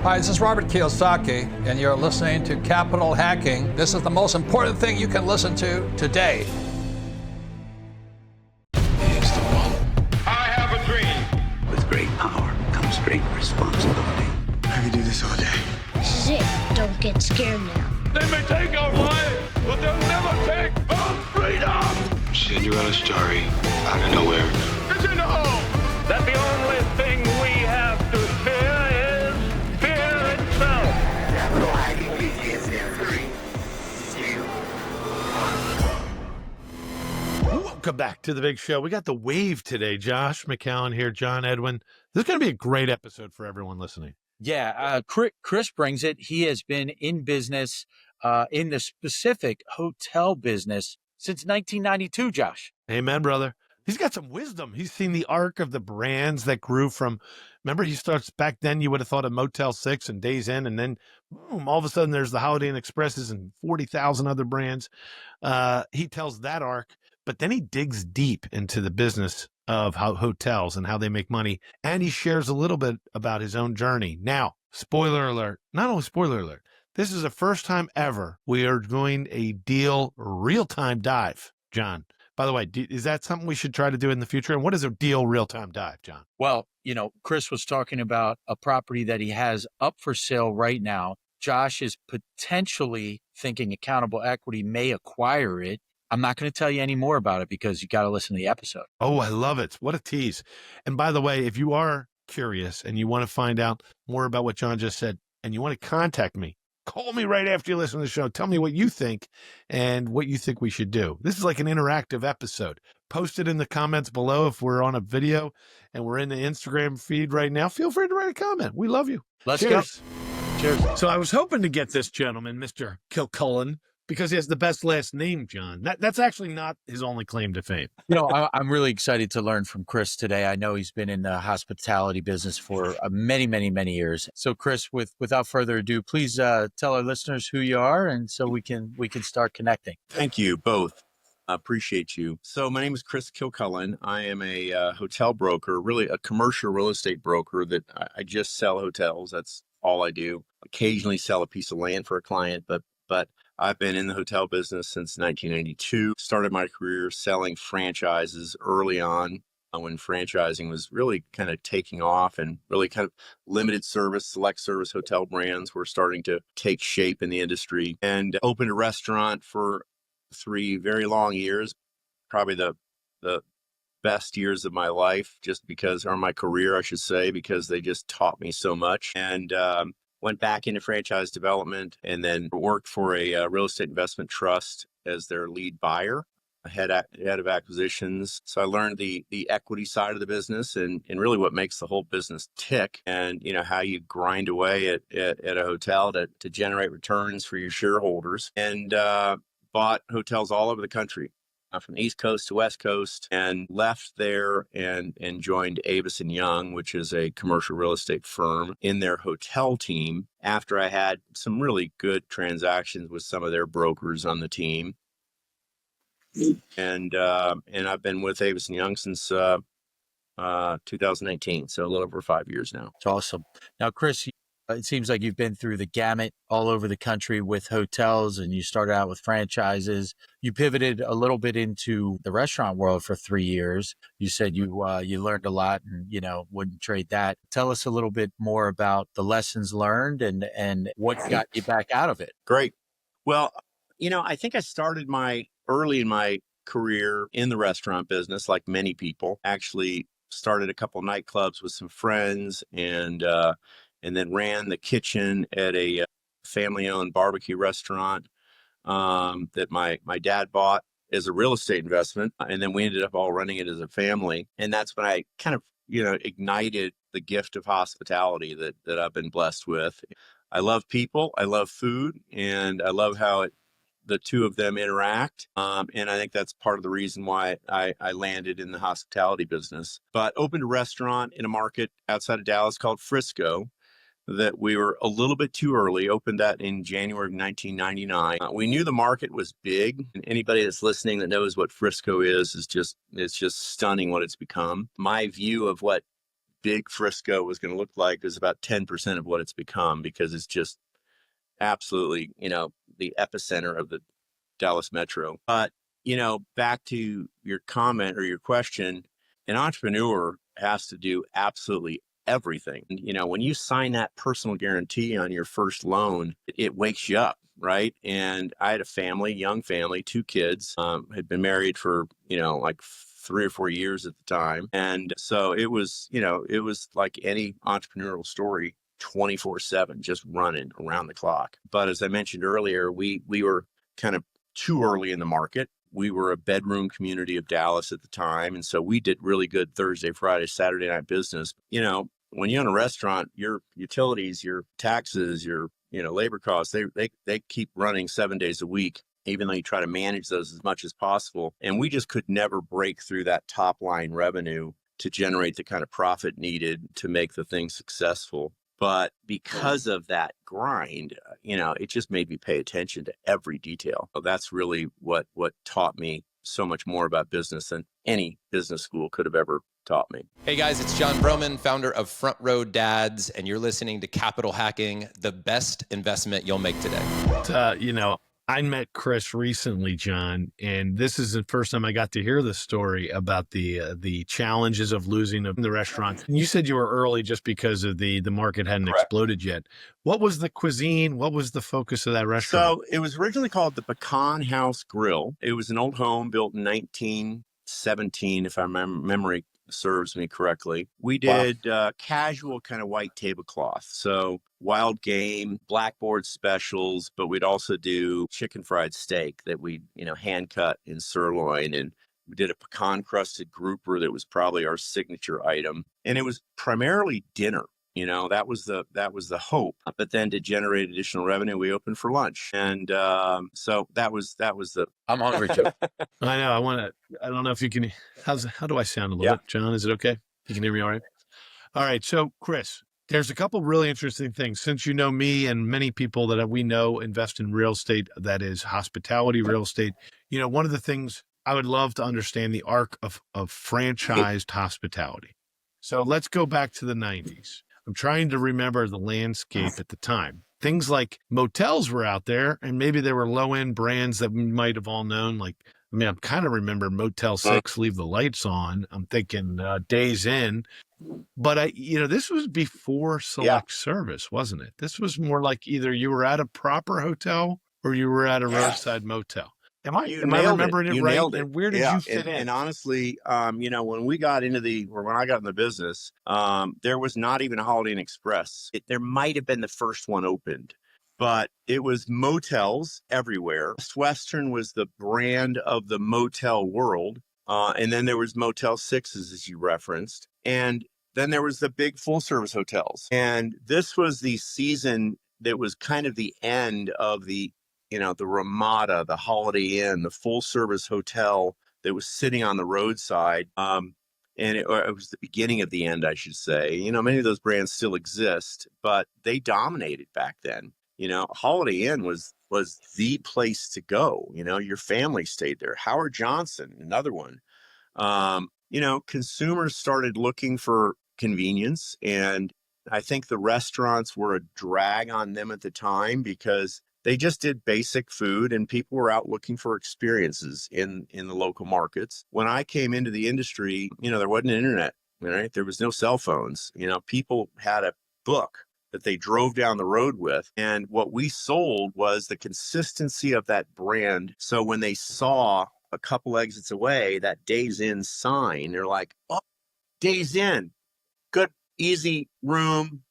Hi, this is Robert Kiyosaki, and you're listening to Capital Hacking. This is the most important thing you can listen to today. He's the one. I have a dream. With great power comes great responsibility. I could do this all day. This is it. Don't get scared now. They may take our lives, but they'll never take our freedom. Cinderella's story out of nowhere. It's in the hole. That the only thing we have to fear is fear itself. Capital Hacking begins in 3, 2, 1. Welcome back to the big show. We got the wave today. Josh McCown here, John Edwin. This is going to be a great episode for everyone listening. Yeah, Chris brings it. He has been in business, in the specific hotel business since 1992, Josh. Amen, brother. He's got some wisdom. He's seen the arc of the brands that grew from, remember, he starts back then, you would have thought of Motel 6 and Days Inn, and then boom, all of a sudden there's the Holiday Inn Expresses and 40,000 other brands. He tells that arc, but then he digs deep into the business of how hotels and how they make money, and he shares a little bit about his own journey. Now, spoiler alert, not only spoiler alert, this is the first time ever we are doing a deal real-time dive, John. By the way, is that something we should try to do in the future? And what is a deal real-time dive, John? Well, Chris was talking about a property that he has up for sale right now. Josh is potentially thinking Accountable Equity may acquire it. I'm not going to tell you any more about it because you got to listen to the episode. Oh, I love it. What a tease. And by the way, if you are curious and you want to find out more about what John just said and you want to contact me, call me right after you listen to the show. Tell me what you think and what you think we should do. This is like an interactive episode. Post it in the comments below if we're on a video and we're in the Instagram feed right now. Feel free to write a comment. We love you. Let's Cheers. go. Cheers. So I was hoping to get this gentleman, Mr. Kilcullen, because he has the best last name, John. That's actually not his only claim to fame. I'm really excited to learn from Chris today. I know he's been in the hospitality business for many, many, many years. So Chris, without further ado, please tell our listeners who you are, and so we can start connecting. Thank you both. I appreciate you. So my name is Chris Kilcullen. I am a hotel broker, really a commercial real estate broker that I just sell hotels. That's all I do. Occasionally sell a piece of land for a client, but I've been in the hotel business since 1992. Started my career selling franchises early on when franchising was really kind of taking off, and really kind of limited service, select service hotel brands were starting to take shape in the industry, and opened a restaurant for 3 very long years, probably the best years of my life, just because, or my career, I should say, because they just taught me so much. And went back into franchise development, and then worked for a real estate investment trust as their lead buyer, head of acquisitions. So I learned the equity side of the business and really what makes the whole business tick, and how you grind away at a hotel to generate returns for your shareholders, and bought hotels all over the country, from East Coast to West Coast, and left there and joined Avis & Young, which is a commercial real estate firm, in their hotel team after I had some really good transactions with some of their brokers on the team. And I've been with Avis & Young since 2019, so a little over 5 years now. It's awesome. Now, Chris, it seems like you've been through the gamut all over the country with hotels, and you started out with franchises. You pivoted a little bit into the restaurant world for 3 years. You said you learned a lot and, wouldn't trade that. Tell us a little bit more about the lessons learned and what got you back out of it. Great. Well, I think I started early in my career in the restaurant business, like many people. Actually started a couple nightclubs with some friends, and then ran the kitchen at a family-owned barbecue restaurant that my dad bought as a real estate investment. And then we ended up all running it as a family. And that's when I kind of, ignited the gift of hospitality that I've been blessed with. I love people, I love food, and I love how the two of them interact. And I think that's part of the reason why I landed in the hospitality business. But opened a restaurant in a market outside of Dallas called Frisco, that we were a little bit too early, opened that in January of 1999. We knew the market was big, and anybody that's listening that knows what Frisco is it's just stunning what it's become. My view of what big Frisco was going to look like is about 10% of what it's become, because it's just absolutely, the epicenter of the Dallas metro. But, back to your comment or your question, an entrepreneur has to do absolutely everything. When you sign that personal guarantee on your first loan, it wakes you up, right? And I had a family, young family, 2 kids, had been married for, like 3 or 4 years at the time. And so it was like any entrepreneurial story, 24/7, just running around the clock. But as I mentioned earlier, we were kind of too early in the market. We were a bedroom community of Dallas at the time. And so we did really good Thursday, Friday, Saturday night business. When you own a restaurant, your utilities, your taxes, your, labor costs, they keep running 7 days a week, even though you try to manage those as much as possible. And we just could never break through that top line revenue to generate the kind of profit needed to make the thing successful. But because of that grind, it just made me pay attention to every detail. So that's really what taught me so much more about business than any business school could have ever taught me. Hey guys, it's John Broman, founder of Front Row Dads, and you're listening to Capital Hacking, the best investment you'll make today. I met Chris recently, John, and this is the first time I got to hear the story about the challenges of losing in the restaurant. And you said you were early just because of the market hadn't exploded yet. What was the cuisine? What was the focus of that restaurant? So it was originally called the Pecan House Grill. It was an old home built in 1917, if my memory serves me correctly. We did casual kind of white tablecloth. So wild game, blackboard specials, but we'd also do chicken fried steak that we, hand cut in sirloin. And we did a pecan crusted grouper that was probably our signature item. And it was primarily dinner. That was the hope. But then to generate additional revenue, we opened for lunch. And so that was the. I'm hungry too. I know. I don't know if you can. How do I sound a little bit, John? Is it okay? You can hear me all right? All right. So, Chris, there's a couple really interesting things. Since you know me and many people that we know invest in real estate, that is hospitality real estate. One of the things I would love to understand the arc of franchised hospitality. So let's go back to the 90s. I'm trying to remember the landscape at the time. Things like motels were out there, and maybe there were low-end brands that we might have all known. I'm kind of remember Motel 6, Leave the Lights On. I'm thinking Days Inn. But this was before select service, wasn't it? This was more like either you were at a proper hotel or you were at a roadside motel. Am I remembering it right? And where did you fit in? And honestly, when I got in the business, there was not even a Holiday Inn Express. There might have been the first one opened, but it was motels everywhere. Best Western was the brand of the motel world. And then there was Motel 6s, as you referenced. And then there was the big full service hotels. And this was the season that was kind of the end of the Ramada, the Holiday Inn, the full service hotel that was sitting on the roadside. And it was the beginning of the end, I should say. Many of those brands still exist, but they dominated back then. Holiday Inn was the place to go. Your family stayed there. Howard Johnson, another one. Consumers started looking for convenience, and I think the restaurants were a drag on them at the time because they just did basic food and people were out looking for experiences in the local markets. When I came into the industry, there wasn't an internet, right? There was no cell phones. People had a book that they drove down the road with. And what we sold was the consistency of that brand. So when they saw a couple exits away, that Days Inn sign, they're like, oh, Days Inn, good, easy room,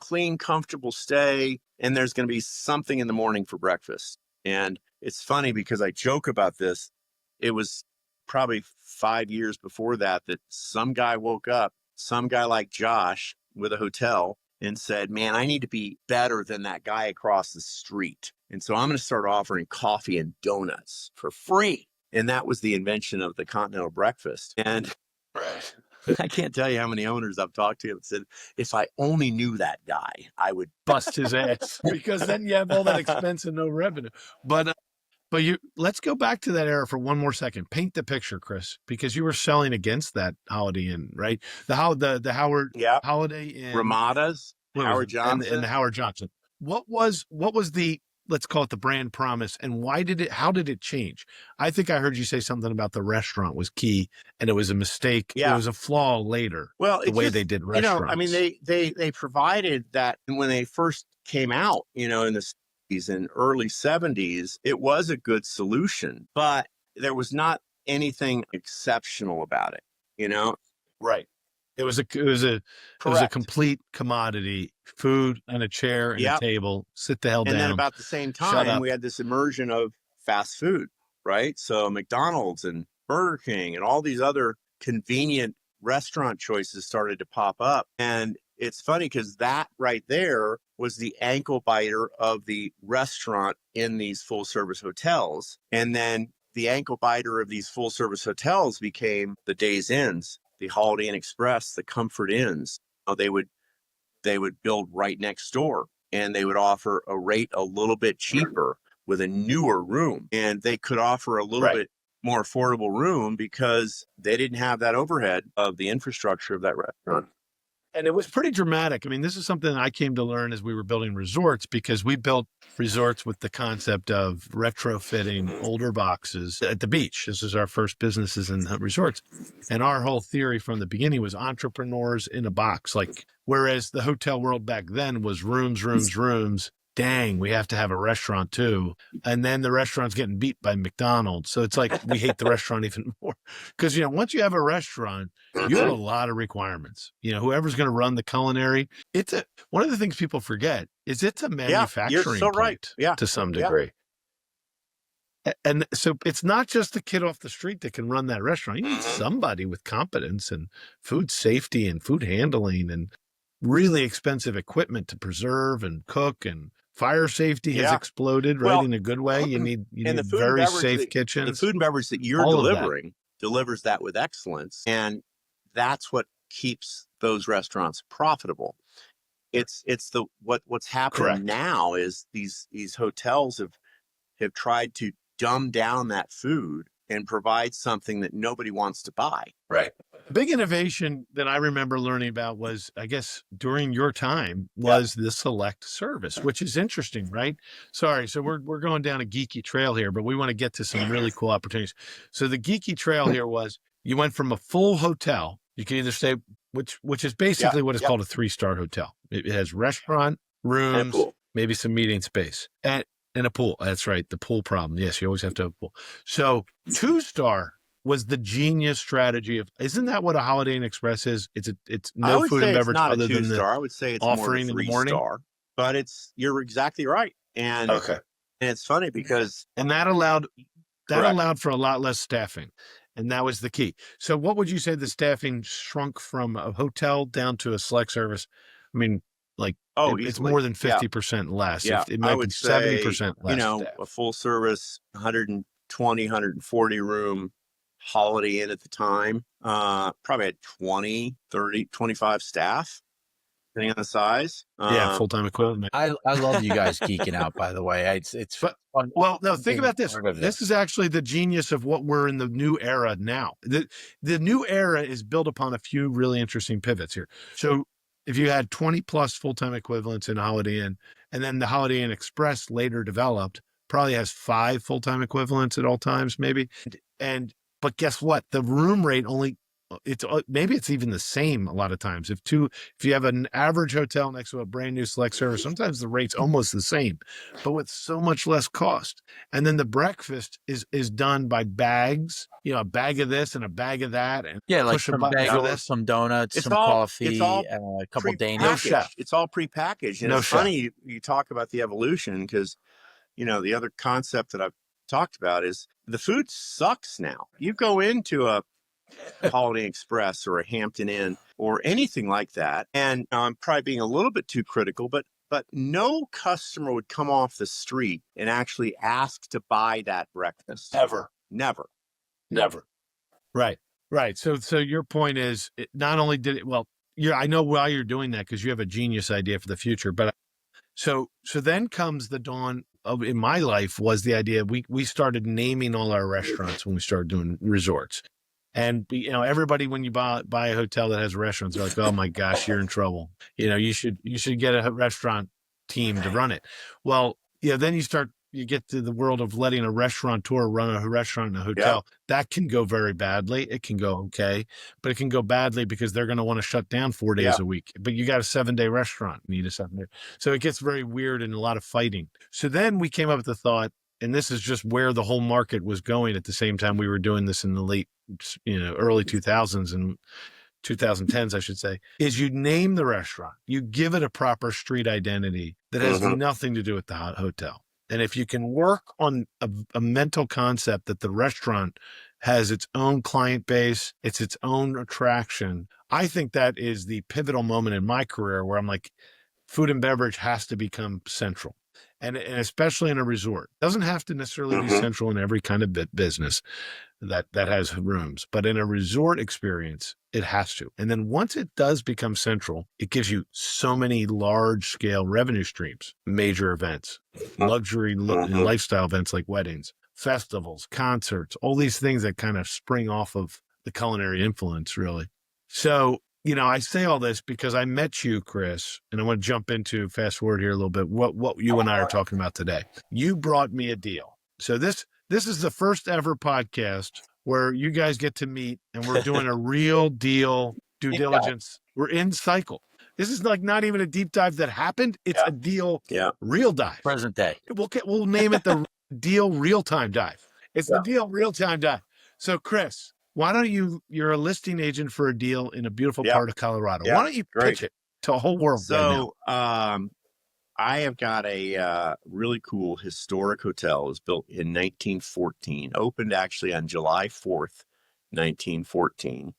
clean, comfortable stay. And there's going to be something in the morning for breakfast. And it's funny because I joke about this. It was probably 5 years before that some guy woke up, some guy like Josh with a hotel and said, man, I need to be better than that guy across the street. And so I'm going to start offering coffee and donuts for free. And that was the invention of the continental breakfast. And I can't tell you how many owners I've talked to that said, if I only knew that guy, I would bust his ass, because then you have all that expense and no revenue. But But let's go back to that era for one more second. Paint the picture, Chris, because you were selling against that Holiday Inn, right? The Howard Holiday Inn, Ramadas, Howard Johnson, and the Howard Johnson. What was the, let's call it the brand promise, and how did it change? I think I heard you say something about the restaurant was key, and it was a mistake. Yeah. It was a flaw later. Well, the way they did restaurants. I mean, they provided that when they first came out, in the and early 70s, it was a good solution, but there was not anything exceptional about it, Right. It was a complete commodity, food and a chair and a table, sit the hell down. And then about the same time, we had this immersion of fast food, right? So McDonald's and Burger King and all these other convenient restaurant choices started to pop up. And it's funny because that right there was the ankle biter of the restaurant in these full service hotels. And then the ankle biter of these full service hotels became the Days Inns, the Holiday Inn Express, the Comfort Inns. They would build right next door, and they would offer a rate a little bit cheaper with a newer room. And they could offer a little bit more affordable room because they didn't have that overhead of the infrastructure of that restaurant. And it was pretty dramatic. I mean, this is something I came to learn as we were building resorts, because we built resorts with the concept of retrofitting older boxes at the beach. This is our first businesses in resorts. And our whole theory from the beginning was entrepreneurs in a box. Like, whereas the hotel world back then was rooms. Dang, we have to have a restaurant too. And then the restaurant's getting beat by McDonald's. So it's like, we hate the restaurant even more. Because, once you have a restaurant, you have a lot of requirements. Whoever's going to run the culinary, one of the things people forget is it's a manufacturing plant to some degree. And so it's not just the kid off the street that can run that restaurant. You need somebody with competence and food safety and food handling and really expensive equipment to preserve and cook, and fire safety has exploded, right? In a good way. You need very safe kitchens. The food and beverage that you're delivering delivers that with excellence. And that's what keeps those restaurants profitable. It's what's happening now is these hotels have tried to dumb down that food and provide something that nobody wants to buy. Right. Big innovation that I remember learning about was, I guess, during your time, was the select service, which is interesting, right? Sorry. So we're going down a geeky trail here, but we want to get to some really cool opportunities. So the geeky trail here was, you went from a full hotel. You can either stay, which is basically what is called a 3-star hotel. It has restaurant, rooms, maybe some meeting space, and a pool. That's right. The pool problem. Yes, you always have to have a pool. So 2-star was the genius strategy of, isn't that what a Holiday Inn Express is? It's no food and beverage other than the I would say it's offering more in the morning. But you're exactly right. And and it's funny because that allowed for a lot less staffing. And that was the key. So what would you say the staffing shrunk from a hotel down to a select service? I mean, like, it's more than 50% less. Yeah. It might be 70% less. Staff. A full service 120, 140 room Holiday Inn at the time, probably had 20, 30, 25 staff, depending on the size. Full-time equivalent. I love you guys geeking out, by the way. It's fun. Well, no, think about this. This is actually the genius of what we're in the new era now. The new era is built upon a few really interesting pivots here. So if you had 20 plus full-time equivalents in Holiday Inn, and then the Holiday Inn Express later developed, probably has 5 full-time equivalents at all times, maybe. But guess what? The room rate maybe it's even the same a lot of times. If you have an average hotel next to a brand new select service, sometimes the rate's almost the same, but with so much less cost. And then the breakfast is done by bags, a bag of this and a bag of that. And like some bagels, some donuts, coffee, a couple Danish. It's all prepackaged. And it's funny you talk about the evolution, because, the other concept that I've talked about is the food sucks now. You go into a Holiday Inn Express or a Hampton Inn or anything like that, and I'm probably being a little bit too critical, but no customer would come off the street and actually ask to buy that breakfast. Never. Right. So your point is, not only did it, I know why you're doing that, because you have a genius idea for the future, but so then comes the dawn in my life was the idea we started naming all our restaurants when we started doing resorts. And, everybody, when you buy a hotel that has restaurants, they're like, oh my gosh, you're in trouble. You should get a restaurant team to run it. Well, then you get to the world of letting a restaurateur run a restaurant in a hotel. Yeah. That can go very badly. It can go okay, but it can go badly because they're going to want to shut down 4 days a week. But you got a 7-day restaurant, you need a 7-day. So it gets very weird and a lot of fighting. So then we came up with the thought, and this is just where the whole market was going at the same time we were doing this in the late, early 2000s and 2010s, I should say, is you name the restaurant, you give it a proper street identity that has nothing to do with the hotel. And if you can work on a mental concept that the restaurant has its own client base, it's its own attraction, I think that is the pivotal moment in my career where I'm like, food and beverage has to become central. And especially in a resort. It doesn't have to necessarily be central in every kind of business that has rooms, but in a resort experience, it has to. And then once it does become central, it gives you so many large scale revenue streams, major events, luxury and lifestyle events like weddings, festivals, concerts, all these things that kind of spring off of the culinary influence, really. So, I say all this because I met you, Chris, and I want to jump into fast forward here a little bit. What you and I are talking about today. You brought me a deal. So this is the first ever podcast where you guys get to meet and we're doing a real deal due diligence. We're in cycle. This is like not even a deep dive that happened. It's a deal, real dive. Present day. We'll name it the deal real time dive. It's the deal real time dive. So Chris, why don't you're a listing agent for a deal in a beautiful part of Colorado. Why don't you pitch it to a whole world right now? I have got a really cool historic hotel. It was built in 1914, opened actually on July 4th, 1914.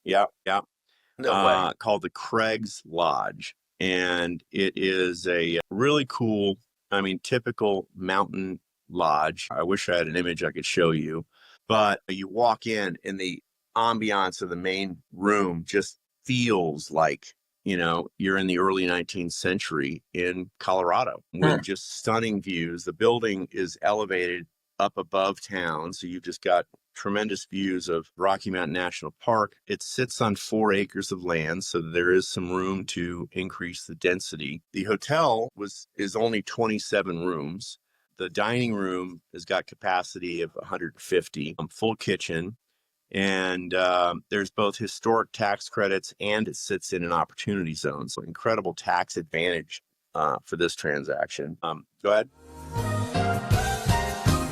No way. Called the Craig's Lodge. And it is a really cool, typical mountain lodge. I wish I had an image I could show you. But you walk in and the ambiance of the main room just feels like, you're in the early 19th century in Colorado with just stunning views. The building is elevated up above town. So you've just got tremendous views of Rocky Mountain National Park. It sits on 4 acres of land. So there is some room to increase the density. The hotel is only 27 rooms. The dining room has got capacity of 150, full kitchen, and there's both historic tax credits and it sits in an opportunity zone. So incredible tax advantage for this transaction. Go ahead.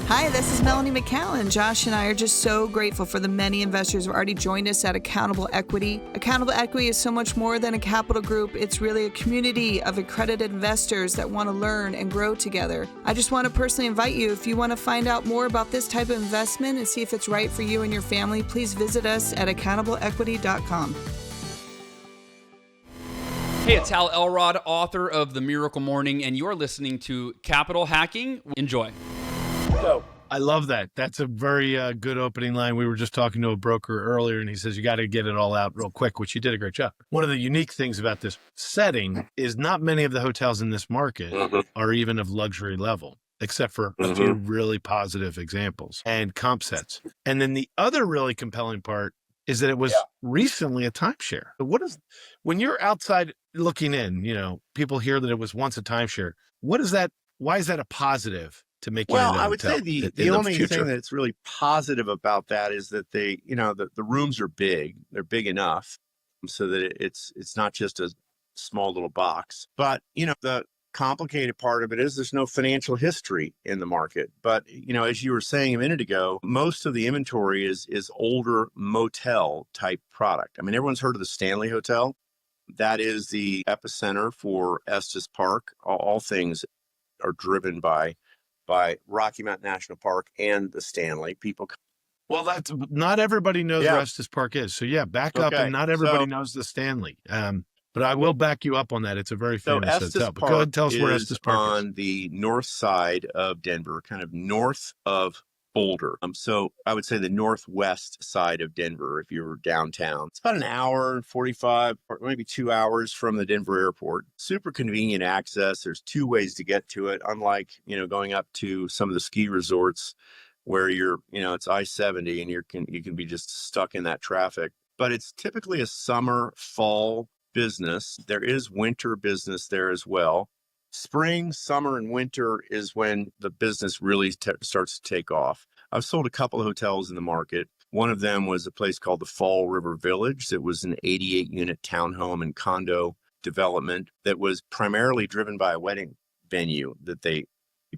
Hi, this is Melanie McCallan. Josh and I are just so grateful for the many investors who have already joined us at Accountable Equity. Accountable Equity is so much more than a capital group. It's really a community of accredited investors that want to learn and grow together. I just want to personally invite you, if you want to find out more about this type of investment and see if it's right for you and your family, please visit us at accountableequity.com. Hey, it's Hal Elrod, author of The Miracle Morning, and you're listening to Capital Hacking. Enjoy. I love that. That's a very good opening line. We were just talking to a broker earlier, and he says, you got to get it all out real quick, which you did a great job. One of the unique things about this setting is not many of the hotels in this market are even of luxury level, except for a few really positive examples and comp sets. And then the other really compelling part is that it was recently a timeshare. When you're outside looking in, people hear that it was once a timeshare. Why is that a positive? To make I would say the only thing that's really positive about that is that the rooms are big. They're big enough so that it's not just a small little box. But, the complicated part of it is there's no financial history in the market. But, as you were saying a minute ago, most of the inventory is older motel type product. Everyone's heard of the Stanley Hotel. That is the epicenter for Estes Park. All things are driven by Rocky Mountain National Park and the Stanley. Well, that's not everybody knows where Estes Park is. So back up, and not everybody knows the Stanley. But I will back you up on that. It's a very famous hotel. But go ahead and tell us where Estes Park is. On the north side of Denver, kind of north of Boulder. So I would say the northwest side of Denver, if you were downtown. It's about an hour and 45, or maybe 2 hours from the Denver airport. Super convenient access. There's 2 ways to get to it, unlike, going up to some of the ski resorts where it's I-70 and you can be just stuck in that traffic. But it's typically a summer, fall business. There is winter business there as well. Spring, summer, and winter is when the business really starts to take off. I've sold a couple of hotels in the market. One of them was a place called the Fall River Village. It was an 88-unit townhome and condo development that was primarily driven by a wedding venue that they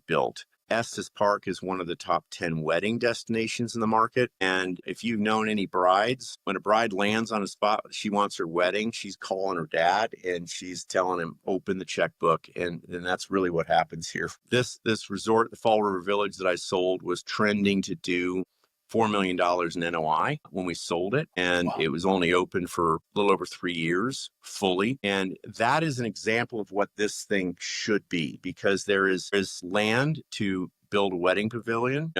built. Estes Park is one of the top 10 wedding destinations in the market. And if you've known any brides, when a bride lands on a spot, she wants her wedding, she's calling her dad and she's telling him, open the checkbook. And that's really what happens here. This resort, the Fall River Village that I sold, was trending to do $4 million in NOI when we sold it. And It was only open for a little over 3 years fully. And that is an example of what this thing should be, because there is land to build a wedding pavilion.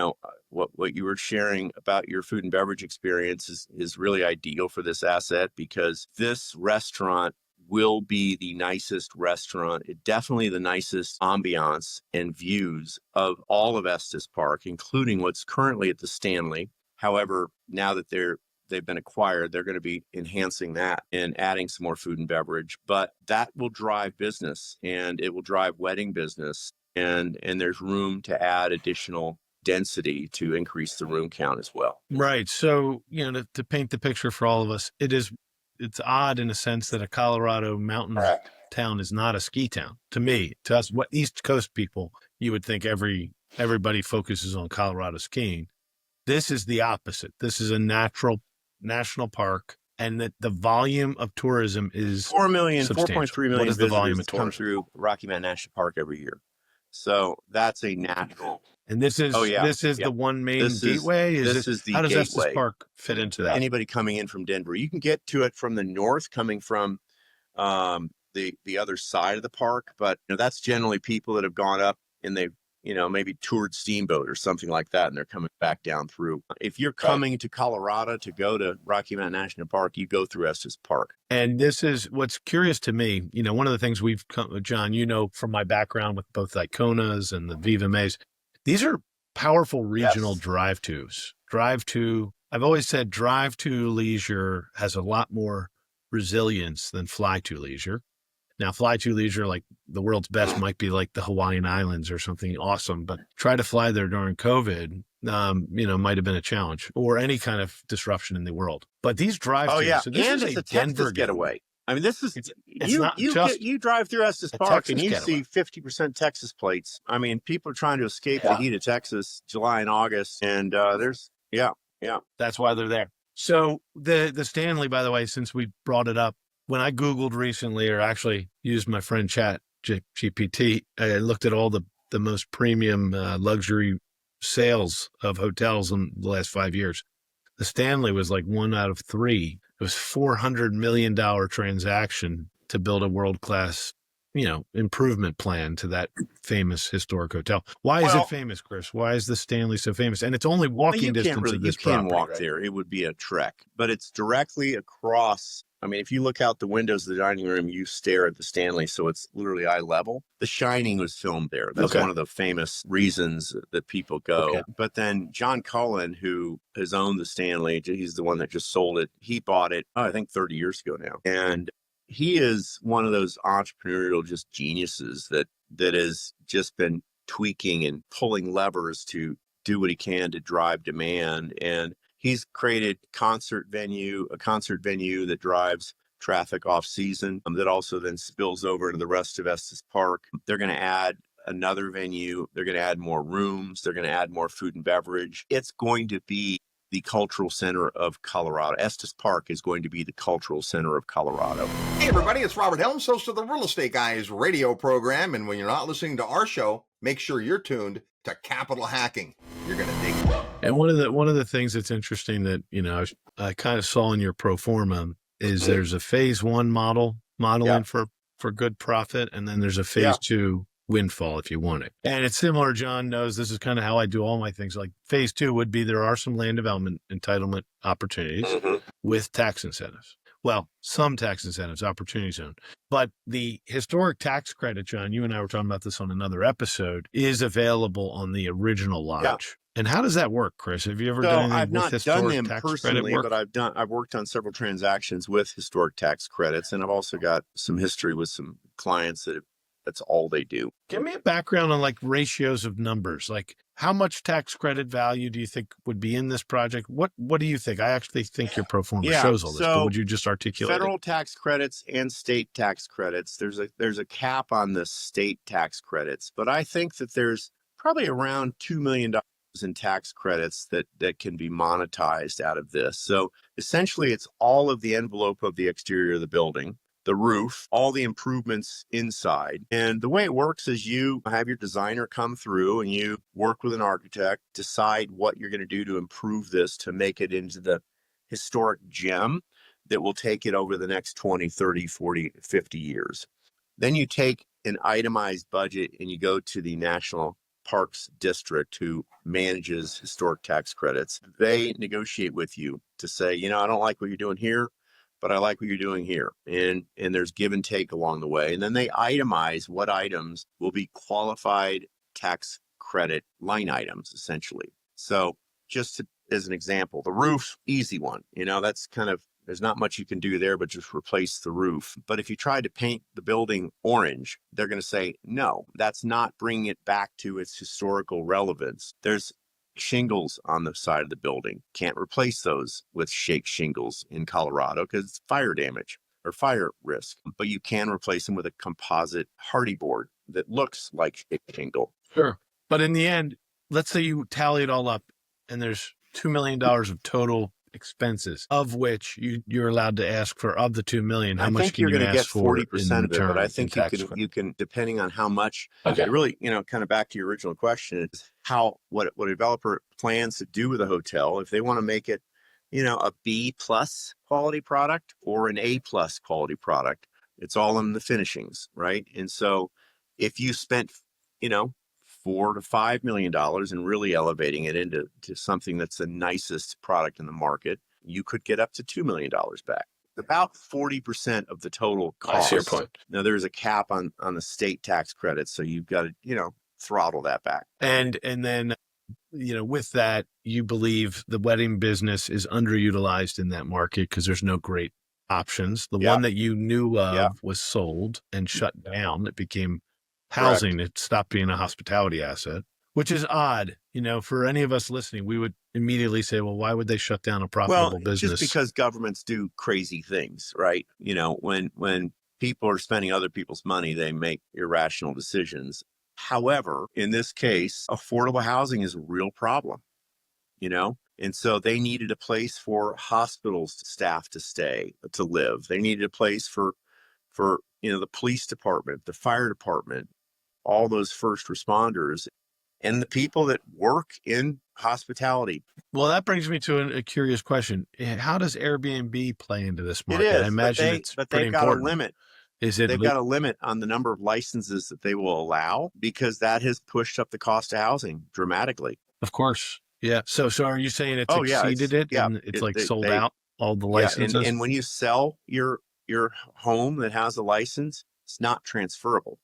What you were sharing about your food and beverage experience is really ideal for this asset, because this restaurant will be the nicest restaurant, definitely the nicest ambiance and views of all of Estes Park, including what's currently at the Stanley. However, now that they've been acquired, they're going to be enhancing that and adding some more food and beverage. But that will drive business, and it will drive wedding business, and there's room to add additional density to increase the room count as well. Right. So, to paint the picture for all of us, it's odd in a sense that a Colorado mountain town is not a ski town. To me, to us, what East Coast people, you would think everybody focuses on Colorado skiing. This is the opposite. This is a natural national park, and that the volume of tourism is 4.3 million what is the volume of come tourism through Rocky Mountain National Park every year. So that's a natural. And this is the one main gateway. How does Estes Park fit into that? Anybody coming in from Denver, you can get to it from the north, coming from the other side of the park. But that's generally people that have gone up and they've maybe toured Steamboat or something like that, and they're coming back down through. If you're coming to Colorado to go to Rocky Mountain National Park, you go through Estes Park. And this is what's curious to me. One of the things John, from my background with both Iconas and the Viva Mays, these are powerful regional drive-tos. I've always said drive-to leisure has a lot more resilience than fly-to leisure. Now, fly-to leisure, like the world's best, might be like the Hawaiian Islands or something awesome, but try to fly there during COVID, might have been a challenge, or any kind of disruption in the world. But these drive-tos, so this is a Denver Texas getaway. I mean, this is you drive through Estes Park Texas and you getaway. see 50% Texas plates. I mean, people are trying to escape the heat of Texas, July and August, and that's why they're there. So the Stanley, by the way, since we brought it up, when I Googled recently, or actually used my friend Chat GPT, I looked at all the most premium luxury sales of hotels in the last 5 years. The Stanley was like 1 out of 3. It was $400 million transaction to build a world-class, improvement plan to that famous historic hotel. Why is it famous, Chris? Why is the Stanley so famous? And it's only walking distance of this property. You can walk there. It would be a trek, but it's directly across. I mean, if you look out the windows of the dining room, you stare at the Stanley, so it's literally eye level. The Shining was filmed there. That's one of the famous reasons that people go. Okay. But then John Cullen, who has owned the Stanley, he's the one that just sold it. He bought it, I think 30 years ago now. And he is one of those entrepreneurial just geniuses that has just been tweaking and pulling levers to do what he can to drive demand. And he's created a concert venue that drives traffic off season, that also then spills over into the rest of Estes Park. They're going to add another venue. They're going to add more rooms. They're going to add more food and beverage. It's going to be the cultural center of Colorado. Estes Park is going to be the cultural center of Colorado. Hey everybody, it's Robert Helms, host of the Real Estate Guys radio program. And when you're not listening to our show, make sure you're tuned to Capital Hacking. You're going to dig it. And one of the things that's interesting that, I kind of saw in your pro forma is there's a phase one modeling for good profit. And then there's a phase two windfall if you want it. And it's similar, John knows this is kind of how I do all my things. Like phase 2 would be there are some land development entitlement opportunities with tax incentives. Well, some tax incentives, opportunity zone. But the historic tax credit, John, you and I were talking about this on another episode, is available on the original lodge. Yeah. And how does that work, Chris? Have you ever So done anything I've with not historic done them tax personally, credit work? but I've worked on several transactions with historic tax credits, and I've also got some history with some clients that's all they do. Give me a background on like ratios of numbers. Like how much tax credit value do you think would be in this project? What do you think? I actually think your pro forma shows all this, but would you just articulate federal it? tax credits and state tax credits? There's a cap on the state tax credits, but I think that there's probably around $2 million in tax credits that can be monetized out of this. So essentially it's all of the envelope of the exterior of the building, the roof, all the improvements inside. And the way it works is you have your designer come through and you work with an architect, decide what you're going to do to improve this to make it into the historic gem that will take it over the next 20, 30, 40, 50 years. Then you take an itemized budget and you go to the National Parks District, who manages historic tax credits. They negotiate with you to say, I don't like what you're doing here, but I like what you're doing here. And there's give and take along the way. And then they itemize what items will be qualified tax credit line items, essentially. So just as an example, the roof, easy one, that's kind of, there's not much you can do there, but just replace the roof. But if you try to paint the building orange, they're going to say, no, that's not bringing it back to its historical relevance. There's shingles on the side of the building. Can't replace those with shake shingles in Colorado because it's fire damage or fire risk. But you can replace them with a composite hardy board that looks like shake shingle. Sure. But in the end, let's say you tally it all up and there's $2 million of total expenses, of which you're allowed to ask for of the $2 million. How much can you ask for? 40% of it, but I think you can, depending on how much. Okay. Really, kind of back to your original question, is what a developer plans to do with a hotel. If they want to make it, a B+ quality product or an A+ quality product, it's all in the finishings, right? And so, if you spent, $4 to $5 million and really elevating it into something that's the nicest product in the market, you could get up to $2 million back. About 40% of the total cost. I see your point. Now there's a cap on the state tax credits, so you've got to, throttle that back. And then, with that, you believe the wedding business is underutilized in that market because there's no great options. The one that you knew of was sold and shut down. It became housing. Correct. It stopped being a hospitality asset, which is odd. For any of us listening, we would immediately say, well, why would they shut down a profitable business? Just because governments do crazy things, right? When people are spending other people's money, they make irrational decisions. However, in this case, affordable housing is a real problem, and so they needed a place for hospital staff to live. They needed a place for the police department, the fire department, all those first responders, and the people that work in hospitality. Well, that brings me to a curious question. How does Airbnb play into this market? It is, I imagine but they've got a limit. They've got a limit on the number of licenses that they will allow because that has pushed up the cost of housing dramatically. Of course. Yeah. So are you saying it's exceeded it? Yeah. And it's sold out, all the licenses? Yeah. And when you sell your home that has a license, it's not transferable.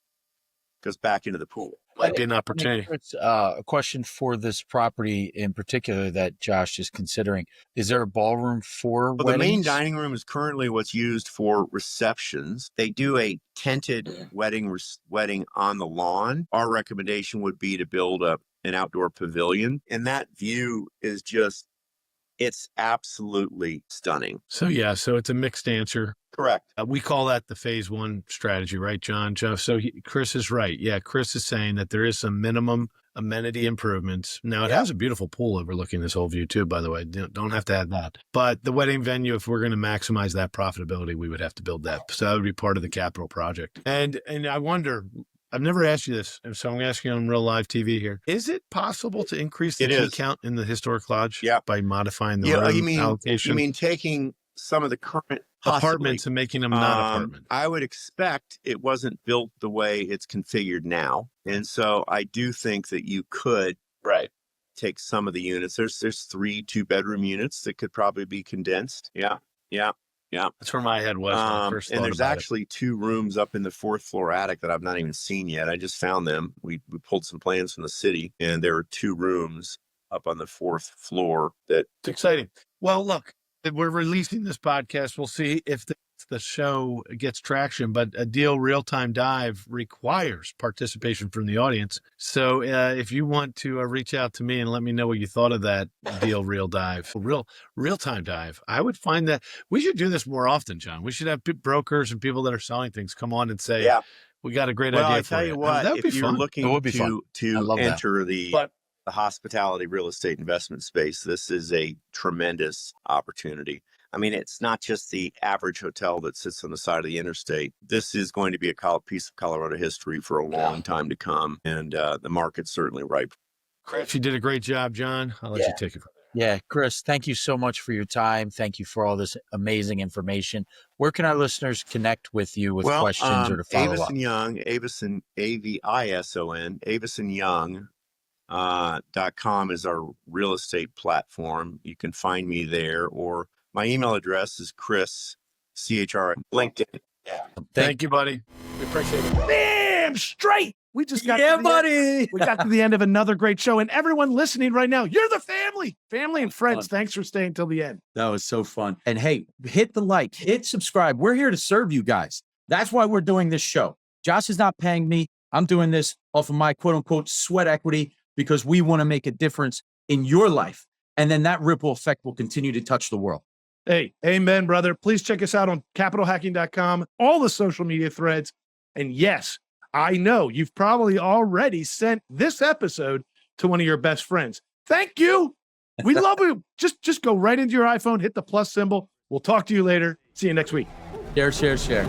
It goes back into the pool. Might be an opportunity. It's a question for this property in particular that Josh is considering. Is there a ballroom for weddings? The main dining room is currently what's used for receptions. They do a tented wedding on the lawn. Our recommendation would be to build an outdoor pavilion. And that view is it's absolutely stunning. So it's a mixed answer. Correct. We call that the phase 1 strategy, right, John? So Chris is right. Yeah, Chris is saying that there is some minimum amenity improvements. Now, it has a beautiful pool overlooking this whole view, too, by the way. Don't have to add that. But the wedding venue, if we're going to maximize that profitability, we would have to build that. So that would be part of the capital project. And I wonder, I've never asked you this, so I'm asking you on real live TV here. Is it possible to increase the key count in the historic lodge by modifying the room allocation? You mean taking some of the current apartments and making them not apartments. I would expect it wasn't built the way it's configured now. And so I do think that you could take some of the units. There's 3 2-bedroom units that could probably be condensed. Yeah. That's where my head was when I first thought And there's about actually 2 rooms up in the 4th floor attic that I've not even seen yet. I just found them. We pulled some plans from the city, and there are 2 rooms up on the 4th floor that. It's exciting. Well, look, we're releasing this podcast. We'll see if the show gets traction, but a Deal Real-Time Dive requires participation from the audience. So if you want to reach out to me and let me know what you thought of that Deal Real-Time Dive, I would find that we should do this more often, John. We should have brokers and people that are selling things come on and say, we got a great idea for you. I tell you what, that would if be you're fun. looking to enter the hospitality real estate investment space, this is a tremendous opportunity. I mean, it's not just the average hotel that sits on the side of the interstate. This is going to be a piece of Colorado history for a long time to come, and the market's certainly ripe. Chris, you did a great job, John. I'll let you take it from there. Yeah, Chris, thank you so much for your time. Thank you for all this amazing information. Where can our listeners connect with you with questions or to follow up? Avison Young, Avison, A-V-I-S-O-N, AvisonYoung.com is our real estate platform. You can find me there, or my email address is Chris, C-H-R, LinkedIn. Yeah. Thank you, buddy. We appreciate it. Damn straight. We just got we got to the end of another great show. And everyone listening right now, you're the family and friends. Thanks for staying till the end. That was so fun. And hey, hit the like, hit subscribe. We're here to serve you guys. That's why we're doing this show. Josh is not paying me. I'm doing this off of my quote unquote sweat equity because we want to make a difference in your life. And then that ripple effect will continue to touch the world. Hey, amen, brother. Please check us out on capitalhacking.com, all the social media threads. And yes, I know you've probably already sent this episode to one of your best friends. Thank you. We love you. Just go right into your iPhone, hit the plus symbol. We'll talk to you later. See you next week. Share.